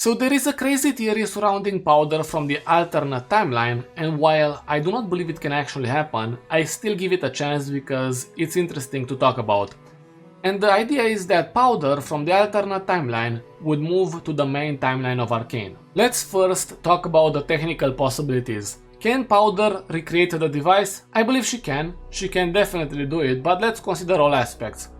So there is a crazy theory surrounding Powder from the alternate timeline, and while I do not believe it can actually happen, I still give it a chance because it's interesting to talk about. And the idea is that Powder from the alternate timeline would move to the main timeline of Arcane. Let's first talk about the technical possibilities. Can Powder recreate the device? I believe she can. She can definitely do it, but let's consider all aspects.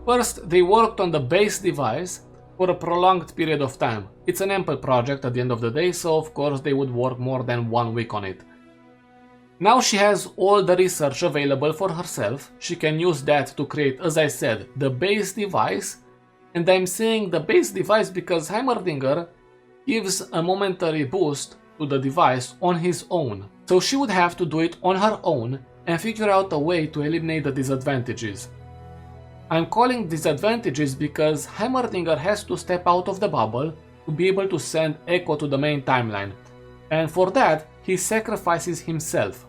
First, they worked on the base device for a prolonged period of time. It's an ample project at the end of the day, so of course they would work more than 1 week on it. Now she has all the research available for herself. She can use that to create, as I said, the base device. And I'm saying the base device because Heimerdinger gives a momentary boost to the device on his own. So she would have to do it on her own and figure out a way to eliminate the disadvantages. I'm calling disadvantages because Heimerdinger has to step out of the bubble to be able to send Echo to the main timeline. And for that, he sacrifices himself.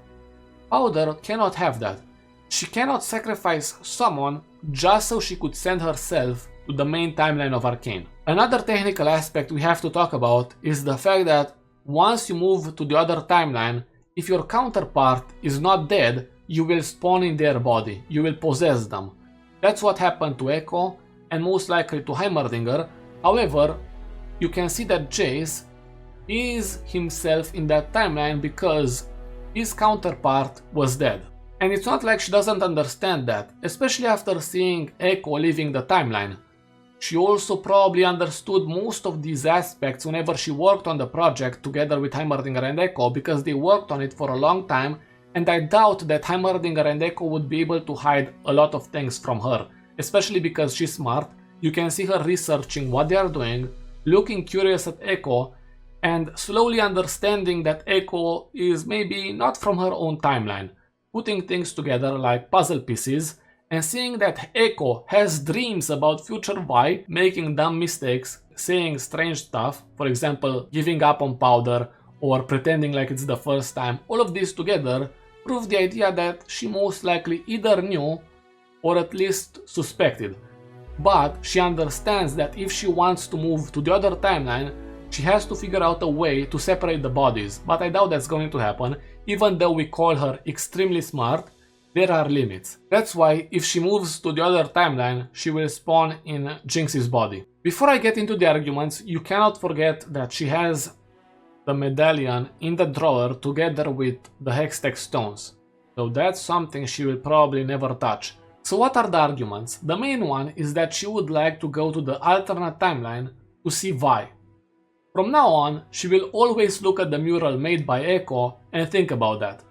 Powder cannot have that. She cannot sacrifice someone just so she could send herself to the main timeline of Arcane. Another technical aspect we have to talk about is the fact that once you move to the other timeline, if your counterpart is not dead, you will spawn in their body, you will possess them. That's what happened to Echo and most likely to Heimerdinger. However, you can see that Jace is himself in that timeline because his counterpart was dead. And it's not like she doesn't understand that, especially after seeing Echo leaving the timeline. She also probably understood most of these aspects whenever she worked on the project together with Heimerdinger and Echo because they worked on it for a long time, and I doubt that Heimerdinger and Echo would be able to hide a lot of things from her, especially because she's smart. You can see her researching what they are doing, looking curious at Echo, and slowly understanding that Echo is maybe not from her own timeline, putting things together like puzzle pieces, and seeing that Echo has dreams about future Vi, making dumb mistakes, saying strange stuff, for example giving up on Powder or pretending like it's the first time. All of this together prove the idea that she most likely either knew or at least suspected. But she understands that if she wants to move to the other timeline, she has to figure out a way to separate the bodies, but I doubt that's going to happen. Even though we call her extremely smart, there are limits. That's why if she moves to the other timeline, she will spawn in Jinx's body. Before I get into the arguments, you cannot forget that she has the medallion in the drawer together with the Hextech stones. So that's something she will probably never touch. So what are the arguments? The main one is that she would like to go to the alternate timeline to see Vi. From now on, she will always look at the mural made by Echo and think about that.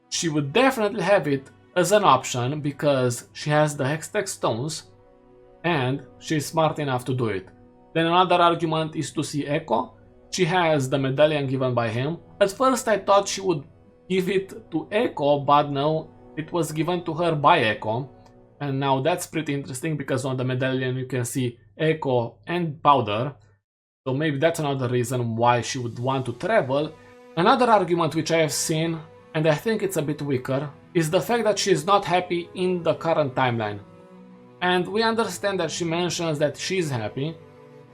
She would definitely have it as an option because she has the Hextech stones and she's smart enough to do it. Then another argument is to see Echo. She has the medallion given by him. At first I thought she would give it to Echo, but no, it was given to her by Echo. And now that's pretty interesting because on the medallion you can see Echo and Powder. So maybe that's another reason why she would want to travel. Another argument which I have seen, and I think it's a bit weaker, is the fact that she is not happy in the current timeline. And we understand that she mentions that she's happy,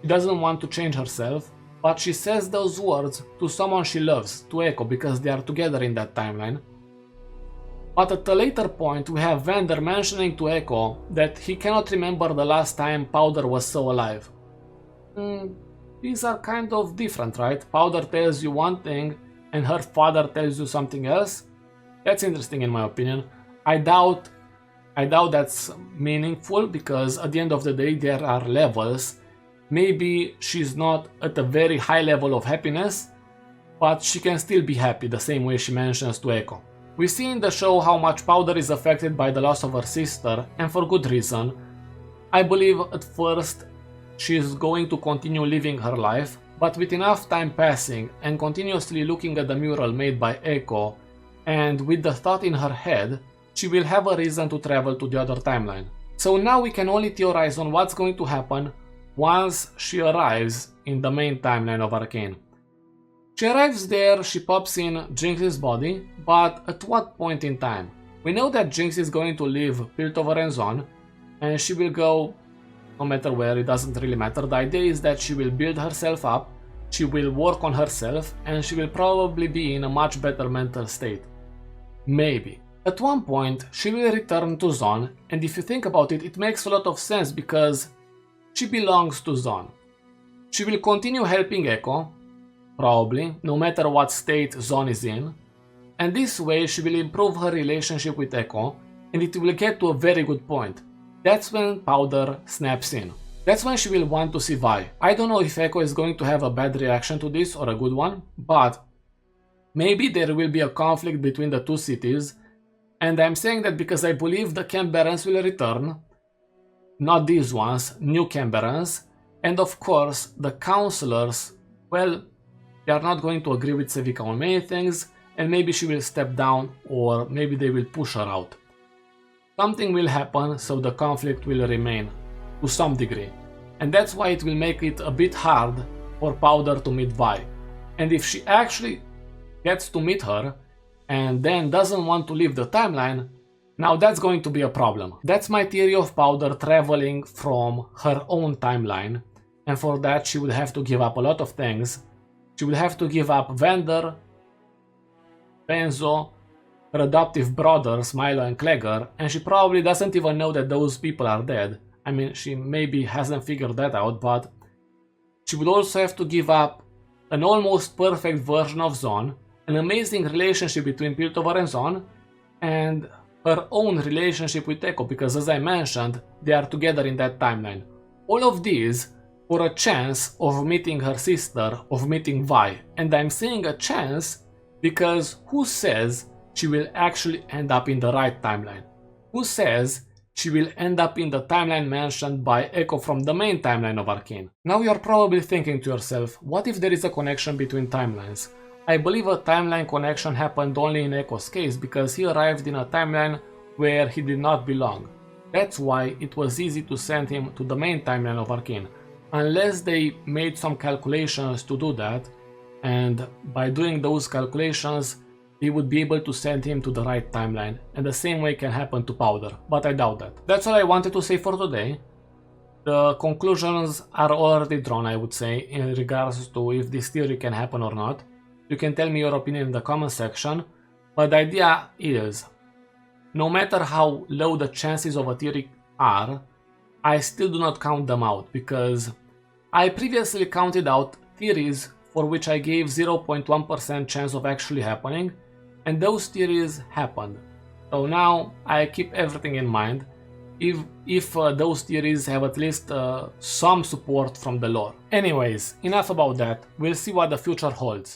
she doesn't want to change herself, but she says those words to someone she loves, to Echo, because they are together in that timeline. But at a later point we have Vander mentioning to Echo that he cannot remember the last time Powder was so alive. These are kind of different, right? Powder tells you one thing and her father tells you something else. That's interesting in my opinion. I doubt that's meaningful because at the end of the day there are levels. Maybe she's not at a very high level of happiness, but she can still be happy the same way she mentions to Echo. We see in the show how much Powder is affected by the loss of her sister, and for good reason. I believe at first she is going to continue living her life, but with enough time passing and continuously looking at the mural made by Echo, and with the thought in her head, she will have a reason to travel to the other timeline. So now we can only theorize on what's going to happen once she arrives in the main timeline of Arcane. She arrives there, she pops in Jinx's body, but at what point in time? We know that Jinx is going to leave Piltover and Zone, and she will go no matter where, it doesn't really matter. The idea is that she will build herself up, she will work on herself and she will probably be in a much better mental state. Maybe. At one point, she will return to Zon, and if you think about it, it makes a lot of sense because she belongs to Zon. She will continue helping Echo, probably, no matter what state Zon is in, and this way she will improve her relationship with Echo, and it will get to a very good point. That's when Powder snaps in. That's when she will want to see Vi. I don't know if Echo is going to have a bad reaction to this or a good one, but maybe there will be a conflict between the two cities, and I'm saying that because I believe the Canberrans will return, not these ones, new Canberrans, and of course the councillors, well, they are not going to agree with Sevika on many things, and maybe she will step down or maybe they will push her out. Something will happen, so the conflict will remain to some degree, and that's why it will make it a bit hard for Powder to meet Vi. And if she actually gets to meet her and then doesn't want to leave the timeline, now that's going to be a problem. That's my theory of Powder traveling from her own timeline, and for that she would have to give up a lot of things. She would have to give up Vander, Benzo, her adoptive brothers Milo and Clegger, and she probably doesn't even know that those people are dead. I mean, she maybe hasn't figured that out, but she would also have to give up an almost perfect version of Zon, an amazing relationship between Piltover and Zon, and her own relationship with Echo, because as I mentioned, they are together in that timeline. All of these for a chance of meeting her sister, of meeting Vi. And I'm saying a chance because who says she will actually end up in the right timeline? Who says she will end up in the timeline mentioned by Echo from the main timeline of Arcane? Now you're probably thinking to yourself, what if there is a connection between timelines? I believe a timeline connection happened only in Echo's case because he arrived in a timeline where he did not belong. That's why it was easy to send him to the main timeline of Arcane. Unless they made some calculations to do that, and by doing those calculations they would be able to send him to the right timeline, and the same way can happen to Powder, but I doubt that. That's all I wanted to say for today. The conclusions are already drawn, I would say, in regards to if this theory can happen or not. You can tell me your opinion in the comment section, but the idea is, no matter how low the chances of a theory are, I still do not count them out, because I previously counted out theories for which I gave 0.1% chance of actually happening, and those theories happened. So now I keep everything in mind, if those theories have at least some support from the lore. Anyways, enough about that, we'll see what the future holds.